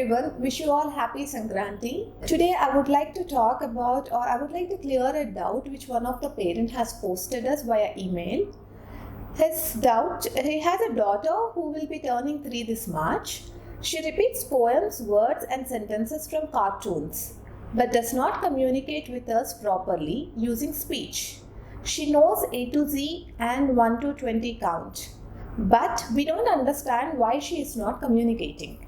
everyone, wish you all happy Sankranti. Today I would like to talk about, or I would like to clear a doubt which one of the parent has posted us via email. His doubt, he has a daughter who will be turning 3 this March. She repeats poems, words and sentences from cartoons, but does not communicate with us properly using speech. She knows A to Z and 1 to 20 count, but we don't understand why she is not communicating.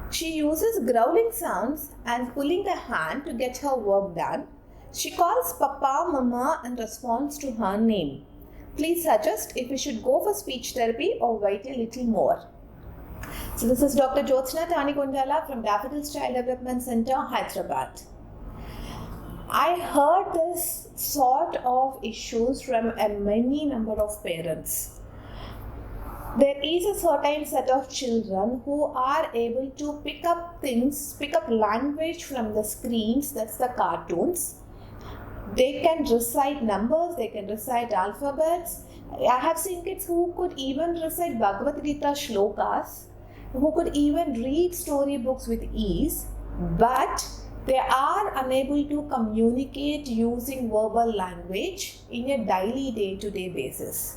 She uses growling sounds and pulling a hand to get her work done. She calls Papa, Mama in response to her name. Please suggest if we should go for speech therapy or wait a little more. So this is Dr. Jyotsna Tanikundala from Daffodils Child Development Center, Hyderabad. I heard this sort of issues from a many number of parents. There is a certain set of children who are able to pick up language from the screens, that's the cartoons. They can recite numbers, they can recite alphabets. I have seen kids who could even recite Bhagavad Gita shlokas, who could even read storybooks with ease, but they are unable to communicate using verbal language in a daily day-to-day basis.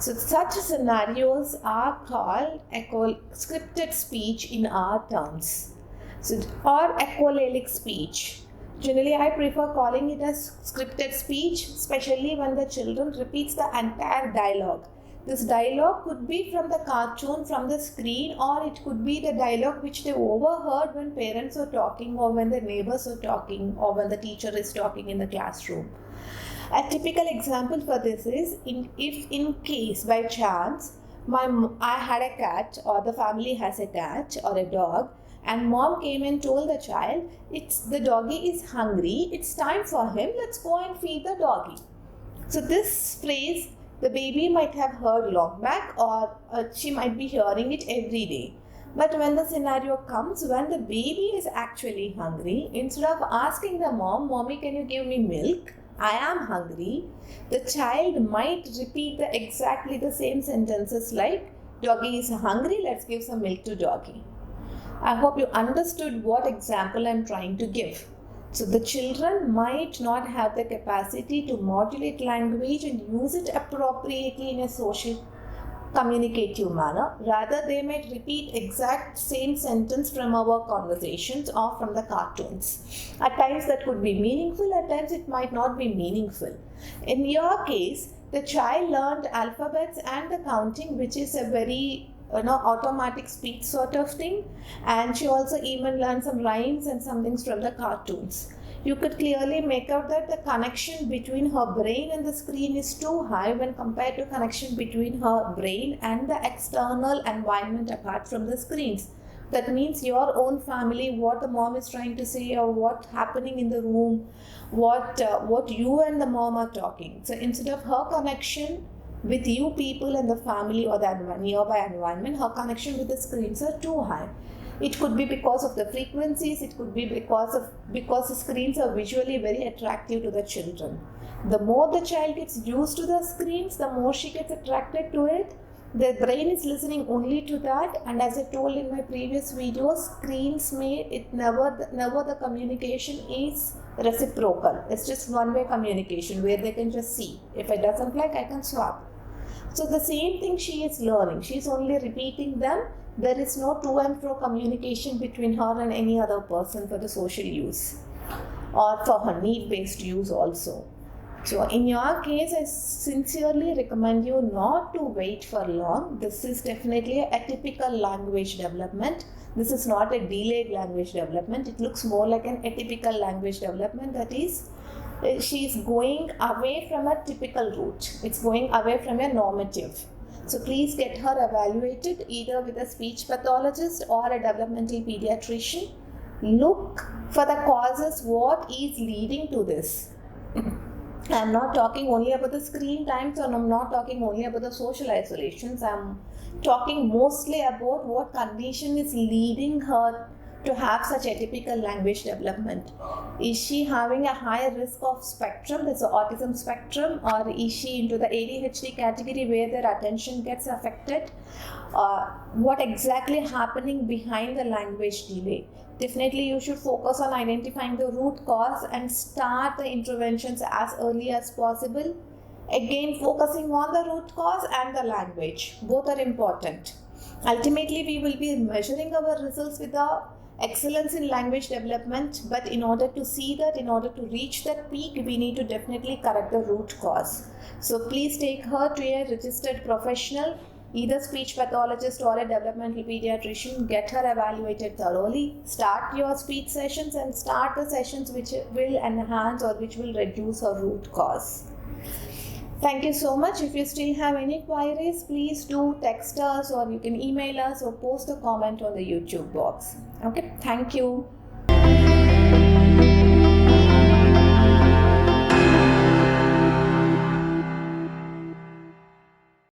So such scenarios are called scripted speech in our terms, or echolalic speech. Generally, I prefer calling it as scripted speech, especially when the children repeats the entire dialogue. This dialogue could be from the cartoon, from the screen, or it could be the dialogue which they overheard when parents are talking, or when the neighbors are talking, or when the teacher is talking in the classroom. A typical example for this is, if in case by chance I had a cat, or the family has a cat or a dog, and mom came and told the child, the doggy is hungry, it's time for him, let's go and feed the doggy. So this phrase the baby might have heard long back, or she might be hearing it every day. But when the scenario comes when the baby is actually hungry, instead of asking the mom, "Mommy, can you give me milk? I am hungry," the child might repeat exactly the same sentences like, "Doggy is hungry, let's give some milk to doggy." I hope you understood what example I'm trying to give. So the children might not have the capacity to modulate language and use it appropriately in a social communicative manner. Rather, they might repeat exact same sentence from our conversations or from the cartoons. At times that could be meaningful, at times it might not be meaningful. In your case, the child learned alphabets and the counting, which is a very automatic speech sort of thing, and she also even learned some rhymes and some things from the cartoons. You could clearly make out that the connection between her brain and the screen is too high when compared to connection between her brain and the external environment apart from the screens. That means your own family, what the mom is trying to say, or what's happening in the room, what you and the mom are talking. So instead of her connection with you people and the family or the nearby environment, her connection with the screens are too high. It could be because of the frequencies, it could be because the screens are visually very attractive to the children. The more the child gets used to the screens, the more she gets attracted to it. The brain is listening only to that, and as I told in my previous videos, screens never the communication is reciprocal. It's just one-way communication where they can just see. If it doesn't like, I can swap. So the same thing she is learning. She is only repeating them. There is no to and fro communication between her and any other person for the social use or for her need-based use also. So in your case, I sincerely recommend you not to wait for long. This is definitely a typical language development. This is not a delayed language development. It looks more like an atypical language development. That is, she is going away from a typical route. It's going away from a normative. So please get her evaluated either with a speech pathologist or a developmental pediatrician. Look for the causes, what is leading to this. I'm not talking only about the screen times, and I'm not talking only about the social isolations. I'm talking mostly about what condition is leading her to have such atypical language development? Is she having a higher risk of spectrum, that's the autism spectrum, or is she into the ADHD category where their attention gets affected? What exactly happening behind the language delay? Definitely you should focus on identifying the root cause and start the interventions as early as possible. Again, focusing on the root cause and the language. Both are important. Ultimately, we will be measuring our results with the excellence in language development, but in order to see that, in order to reach that peak, we need to definitely correct the root cause. So please take her to a registered professional, either speech pathologist or a developmental pediatrician. Get her evaluated thoroughly. Start your speech sessions and start the sessions which will enhance or which will reduce her root cause. Thank you so much. If you still have any queries, please do text us, or you can email us or post a comment on the YouTube box. Okay, thank you.